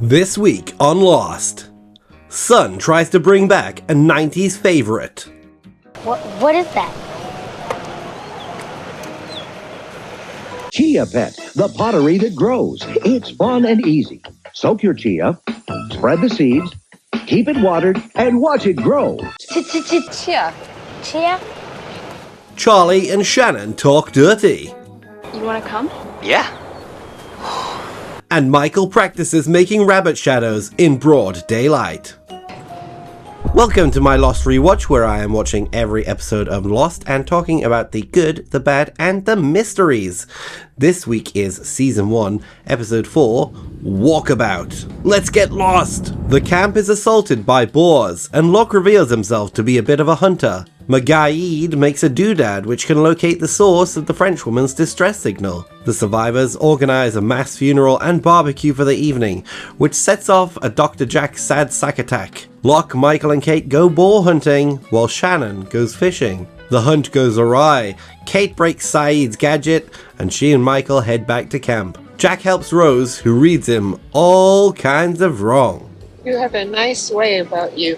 This week on Lost, Sun tries to bring back a 90s favorite. What is that? Chia Pet, the pottery that grows. It's fun and easy. Soak your chia, spread the seeds, keep it watered, and watch it grow. Chia. Chia? Charlie and Shannon talk dirty. You want to come? Yeah. And Michael practices making rabbit shadows in broad daylight. Welcome to my Lost Rewatch, where I am watching every episode of Lost and talking about the good, the bad, and the mysteries. This week is Season 1, Episode 4, Walkabout. Let's get lost! The camp is assaulted by boars, and Locke reveals himself to be a bit of a hunter. Magaid makes a doodad which can locate the source of the Frenchwoman's distress signal. The survivors organize a mass funeral and barbecue for the evening, which sets off a Dr. Jack sad sack attack. Locke, Michael and Kate go boar hunting, while Shannon goes fishing. The hunt goes awry, Kate breaks Saeed's gadget, and she and Michael head back to camp. Jack helps Rose, who reads him all kinds of wrong. You have a nice way about you.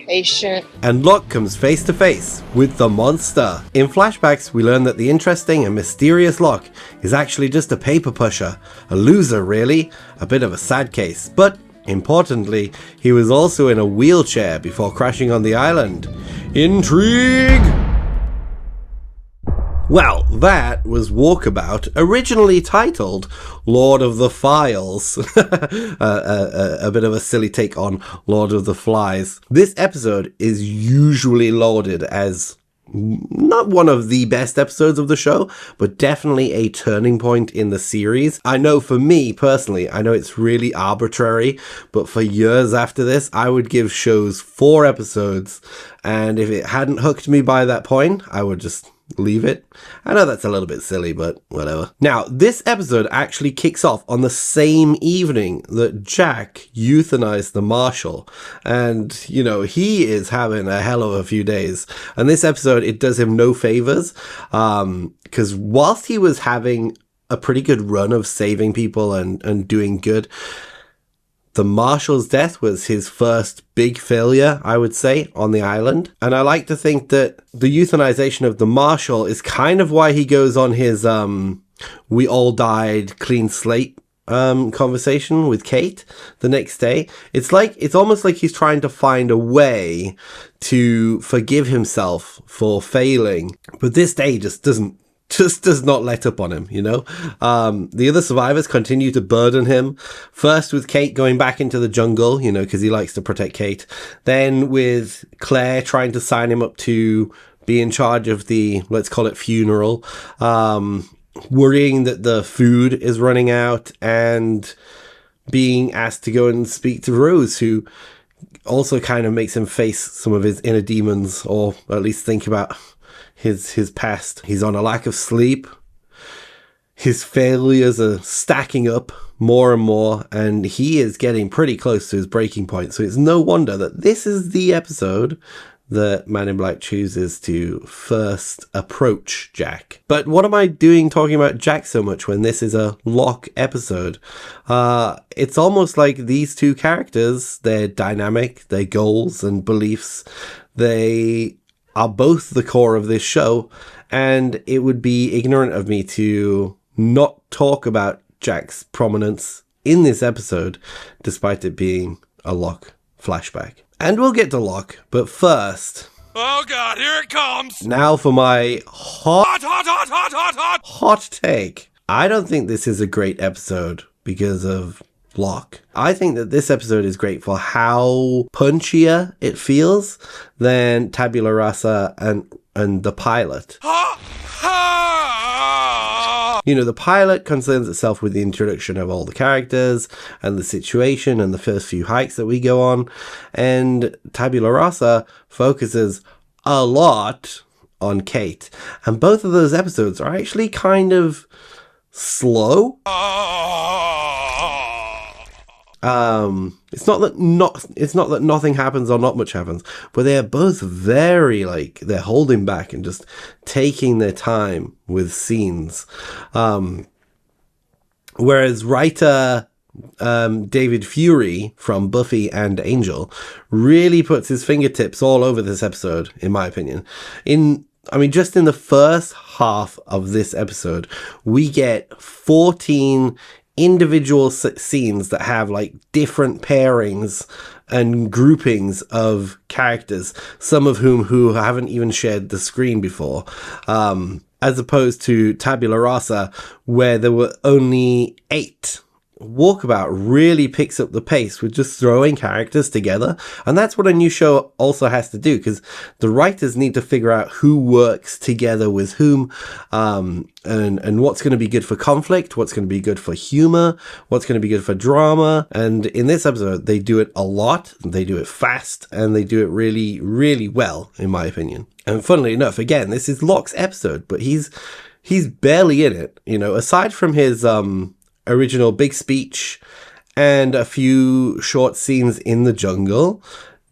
Patient. And Locke comes face to face with the monster. In flashbacks, we learn that the interesting and mysterious Locke is actually just a paper pusher. A loser, really. A bit of a sad case. But importantly, he was also in a wheelchair before crashing on the island. Intrigue! Well, that was Walkabout, originally titled Lord of the Files. A bit of a silly take on Lord of the Flies. This episode is usually lauded as not one of the best episodes of the show, but definitely a turning point in the series. I know for me personally, I know it's really arbitrary, but for years after this, I would give shows 4 episodes, and if it hadn't hooked me by that point, I would just leave it. I know that's a little bit silly, but whatever. Now, this episode actually kicks off on the same evening that Jack euthanized the marshal. And, you know, he is having a hell of a few days. And this episode, it does him no favors. Because whilst he was having a pretty good run of saving people and doing good, the Marshal's death was his first big failure, I would say, on the island. And I like to think that the euthanization of the Marshal is kind of why he goes on his we all died clean slate conversation with Kate the next day. It's almost like he's trying to find a way to forgive himself for failing. But this day just does not let up on him, you know? The other survivors continue to burden him. First with Kate going back into the jungle, you know, because he likes to protect Kate. Then with Claire trying to sign him up to be in charge of the, let's call it, funeral. Worrying that the food is running out, and being asked to go and speak to Rose, who also kind of makes him face some of his inner demons, or at least think about his past. He's on a lack of sleep. His failures are stacking up more and more, and he is getting pretty close to his breaking point. So it's no wonder that this is the episode that Man in Black chooses to first approach Jack. But what am I doing talking about Jack so much when this is a Locke episode? It's almost like these two characters, their dynamic, their goals and beliefs, they are both the core of this show, and it would be ignorant of me to not talk about Jack's prominence in this episode, despite it being a Locke flashback. And we'll get to Locke, but first... Oh god, here it comes! Now for my hot take. I don't think this is a great episode because of Locke. I think that this episode is great for how punchier it feels than Tabula Rasa and the pilot. You know, the pilot concerns itself with the introduction of all the characters and the situation and the first few hikes that we go on, and Tabula Rasa focuses a lot on Kate. And both of those episodes are actually kind of slow. It's not that nothing happens or not much happens, but they're both very, like, they're holding back and just taking their time with scenes. Whereas writer David Fury from Buffy and Angel, really puts his fingertips all over this episode, in my opinion. Just in the first half of this episode, we get 14 individual scenes that have like different pairings and groupings of characters, some of who haven't even shared the screen before, as opposed to Tabula Rasa, where there were only 8. Walkabout really picks up the pace with just throwing characters together, and that's what a new show also has to do, because the writers need to figure out who works together with whom, and what's going to be good for conflict, what's going to be good for humor, what's going to be good for drama. And in this episode, they do it a lot, they do it fast, and they do it really, really well, in my opinion. And funnily enough, again, this is Locke's episode, but he's barely in it, aside from his original big speech and a few short scenes in the jungle.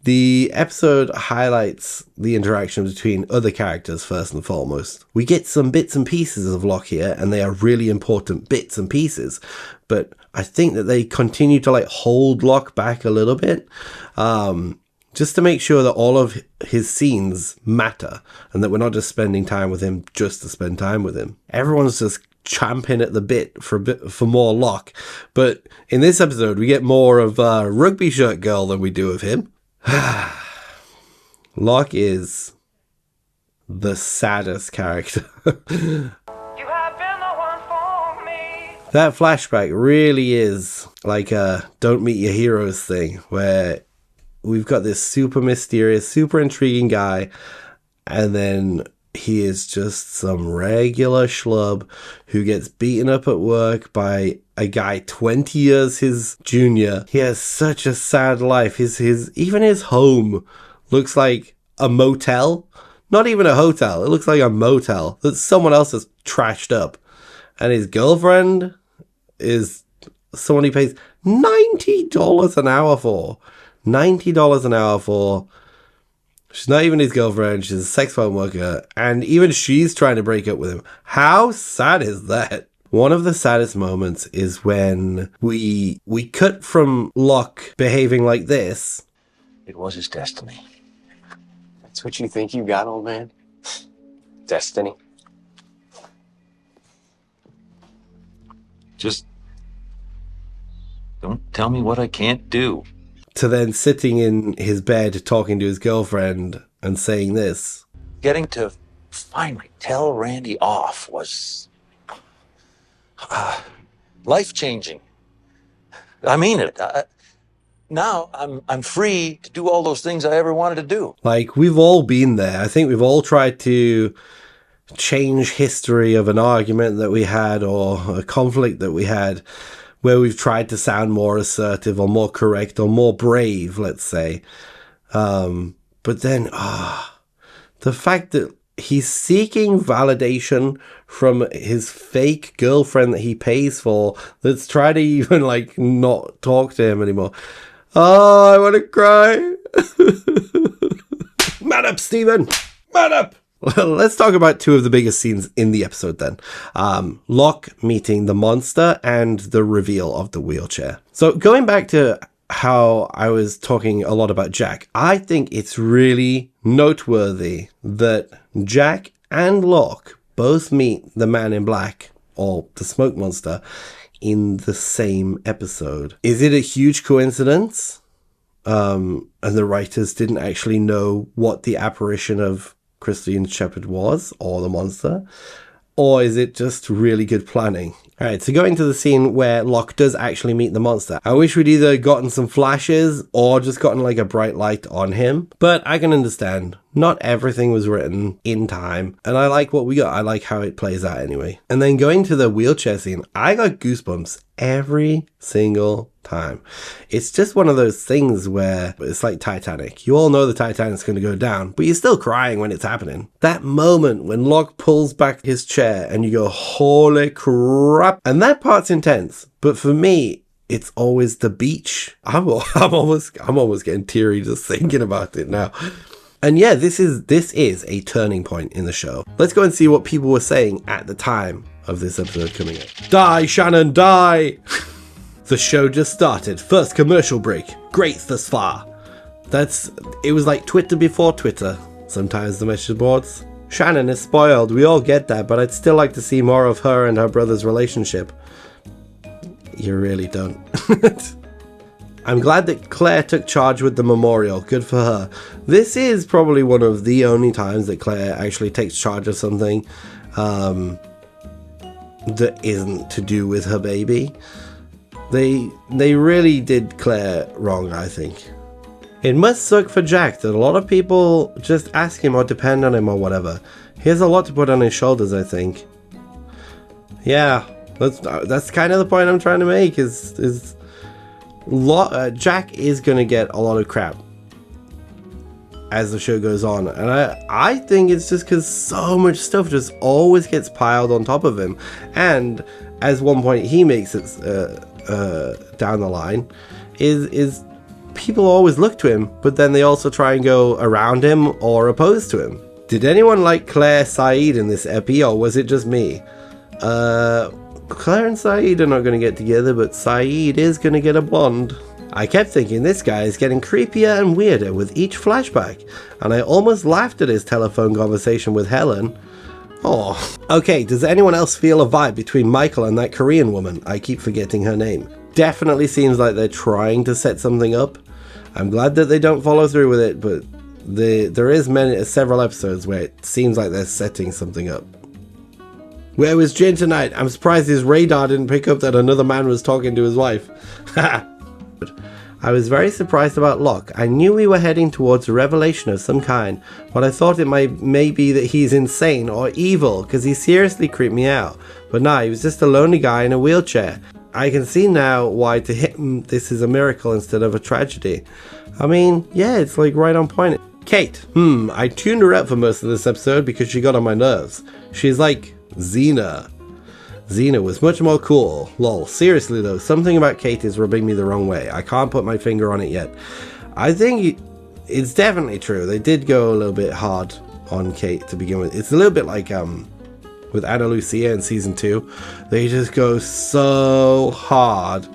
The episode highlights the interaction between other characters first and foremost. We get some bits and pieces of Locke here, and they are really important bits and pieces, but I think that they continue to hold Locke back a little bit, just to make sure that all of his scenes matter and that we're not just spending time with him just to spend time with him. Everyone's just champing at the bit for more Locke, but in this episode we get more of Rugby Shirt Girl than we do of him. Locke is the saddest character. You have been the one for me. That flashback really is like a Don't Meet Your Heroes thing, where we've got this super mysterious, super intriguing guy, and then he is just some regular schlub who gets beaten up at work by a guy 20 years his junior. He has such a sad life. Even his home looks like a motel. Not even a hotel. It looks like a motel that someone else has trashed up. And his girlfriend is someone he pays $90 an hour for. $90 an hour for. She's not even his girlfriend. She's a sex farm worker. And even she's trying to break up with him. How sad is that? One of the saddest moments is when we cut from Locke behaving like this. It was his destiny. That's what you think you got, old man? Destiny? Just don't tell me what I can't do. To then sitting in his bed talking to his girlfriend and saying this. Getting to finally tell Randy off was life-changing. I mean it. Now I'm free to do all those things I ever wanted to do. Like, we've all been there. I think we've all tried to change history of an argument that we had or a conflict that we had, where we've tried to sound more assertive or more correct or more brave, let's say. But then, the fact that he's seeking validation from his fake girlfriend that he pays for, that's trying to even not talk to him anymore. Oh, I want to cry. Man up, Steven. Man up. Well, let's talk about two of the biggest scenes in the episode then. Locke meeting the monster and the reveal of the wheelchair. So going back to how I was talking a lot about Jack, I think it's really noteworthy that Jack and Locke both meet the Man in Black, or the smoke monster, in the same episode. Is it a huge coincidence? And the writers didn't actually know what the apparition of Christine Shepherd was, or the monster? Or is it just really good planning? Alright, so going to the scene where Locke does actually meet the monster. I wish we'd either gotten some flashes or just gotten a bright light on him. But I can understand. Not everything was written in time. And I like what we got. I like how it plays out anyway. And then going to the wheelchair scene, I got goosebumps every single time. It's just one of those things where it's like Titanic. You all know the Titanic's going to go down, but you're still crying when it's happening. That moment when Locke pulls back his chair and you go, holy crap. And that part's intense. But for me, it's always the beach. I'm almost getting teary just thinking about it now. And yeah, this is a turning point in the show. Let's go and see what people were saying at the time of this episode coming up. Die, Shannon, die! The show just started. First commercial break. Great thus far. It was like Twitter before Twitter. Sometimes the message boards. Shannon is spoiled. We all get that, but I'd still like to see more of her and her brother's relationship. You really don't. I'm glad that Claire took charge with the memorial. Good for her. This is probably one of the only times that Claire actually takes charge of something that isn't to do with her baby. They really did Claire wrong, I think. It must suck for Jack that a lot of people just ask him or depend on him or whatever. He has a lot to put on his shoulders, I think. Yeah, that's kind of the point I'm trying to make. Jack is going to get a lot of crap as the show goes on, and I think it's just because so much stuff just always gets piled on top of him, and as one point he makes it down the line is people always look to him, but then they also try and go around him or opposed to him. Did anyone like Claire Saeed in this epi, or was it just me? Claire and Saeed are not going to get together, but Saeed is going to get a blonde. I kept thinking this guy is getting creepier and weirder with each flashback, and I almost laughed at his telephone conversation with Helen. Oh. Okay, does anyone else feel a vibe between Michael and that Korean woman? I keep forgetting her name. Definitely seems like they're trying to set something up. I'm glad that they don't follow through with it, but there is several episodes where it seems like they're setting something up. Where was Jin tonight? I'm surprised his radar didn't pick up that another man was talking to his wife. I was very surprised about Locke. I knew we were heading towards a revelation of some kind, but I thought it may be that he's insane or evil, because he seriously creeped me out. But nah, he was just a lonely guy in a wheelchair. I can see now why to him this is a miracle instead of a tragedy. I mean, yeah, it's like right on point. Kate, I tuned her out for most of this episode because she got on my nerves. She's like Xena. Xena was much more cool. Lol. Seriously though, something about Kate is rubbing me the wrong way. I can't put my finger on it yet. I think it's definitely true. They did go a little bit hard on Kate to begin with. It's a little bit like with Ana Lucia in season 2. They just go so hard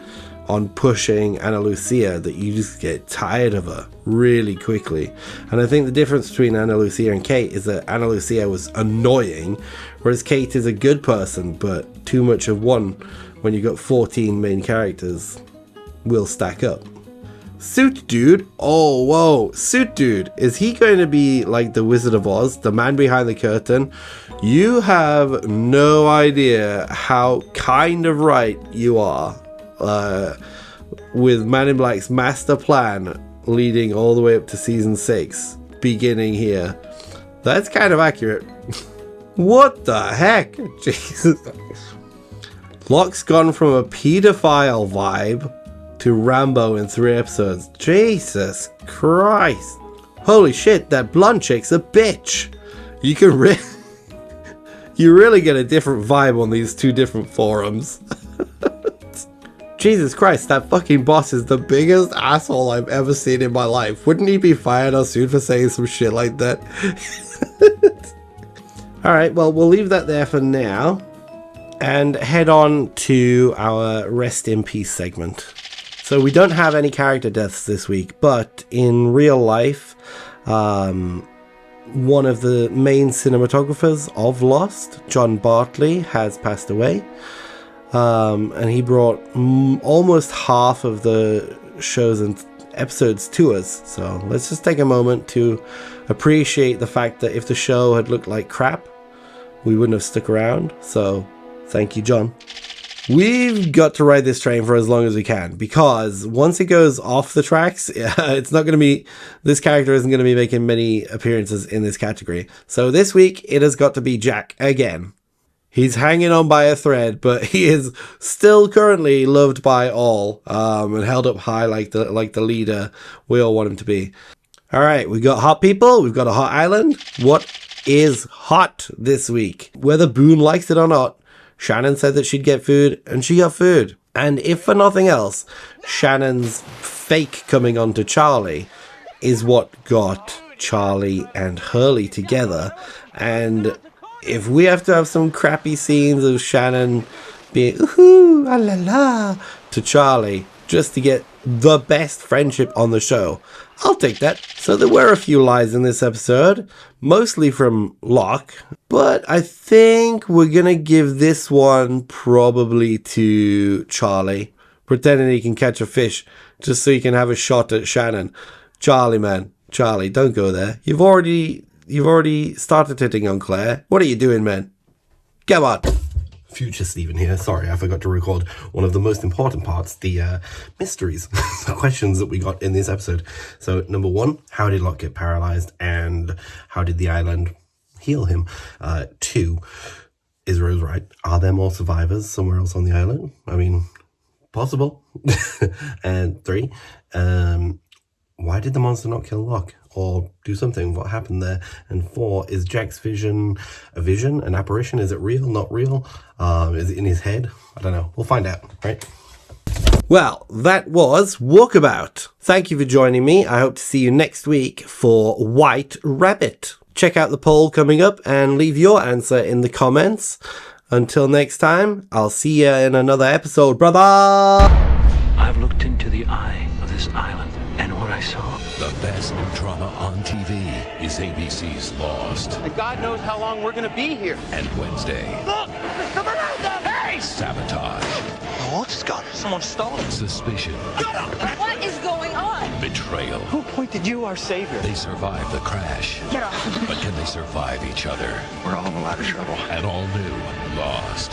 on pushing Ana Lucia that you just get tired of her really quickly. And I think the difference between Ana Lucia and Kate is that Ana Lucia was annoying, whereas Kate is a good person, but too much of one when you got 14 main characters will stack up. Suit Dude? Oh, whoa. Suit Dude. Is he going to be like the Wizard of Oz, the man behind the curtain? You have no idea how kind of right you are with Man in Black's master plan leading all the way up to season 6, beginning here. That's kind of accurate. What the heck? Jesus. Locke's gone from a pedophile vibe to Rambo in 3 episodes. Jesus Christ. Holy shit, that blonde chick's a bitch. You can you really get a different vibe on these 2 different forums. Jesus Christ, that fucking boss is the biggest asshole I've ever seen in my life. Wouldn't he be fired or sued for saying some shit like that? Alright, well, we'll leave that there for now and head on to our Rest in Peace segment. So we don't have any character deaths this week, but in real life, one of the main cinematographers of Lost, John Bartley, has passed away. And he brought almost half of the shows and episodes to us. So let's just take a moment to appreciate the fact that if the show had looked like crap, we wouldn't have stuck around. So thank you, John. We've got to ride this train for as long as we can, because once it goes off the tracks, it's not going to be, this character isn't going to be making many appearances in this category. So this week it has got to be Jack again. He's hanging on by a thread, but he is still currently loved by all, and held up high like the leader we all want him to be. All right, we've got hot people. We've got a hot island. What is hot this week? Whether Boone likes it or not, Shannon said that she'd get food, and she got food. And if for nothing else, Shannon's fake coming on to Charlie is what got Charlie and Hurley together. And if we have to have some crappy scenes of Shannon being ooh, ah la la, to Charlie just to get the best friendship on the show. I'll take that. So there were a few lies in this episode, mostly from Locke, but I think we're gonna give this one probably to Charlie, pretending he can catch a fish just so he can have a shot at Shannon. Charlie, man. Charlie, don't go there. You've already started hitting on Claire. What are you doing, man? Come on. Future Stephen here. Sorry, I forgot to record one of the most important parts, the mysteries, the questions that we got in this episode. So, number 1, how did Locke get paralyzed, and how did the island heal him? 2, is Rose right? Are there more survivors somewhere else on the island? I mean, possible. And 3, why did the monster not kill Locke? Or do something? What happened there? And 4, is Jack's vision a vision, an apparition? Is it real, not real? Is it in his head? I don't know. We'll find out, right? Well, that was Walkabout. Thank you for joining me. I hope to see you next week for White Rabbit. Check out the poll coming up and leave your answer in the comments. Until next time, I'll see you in another episode, brother! I've looked into the eye of this island, and what I saw. The best new drama on TV is ABC's Lost. And God knows how long we're gonna be here. And Wednesday, Look! There's someone out there! Hey! Sabotage. The watch is gone. Someone stole it. Suspicion. What is going on? Betrayal. Who appointed you our savior? They survived the crash. Get up! But can they survive each other? We're all in a lot of trouble. And all new Lost.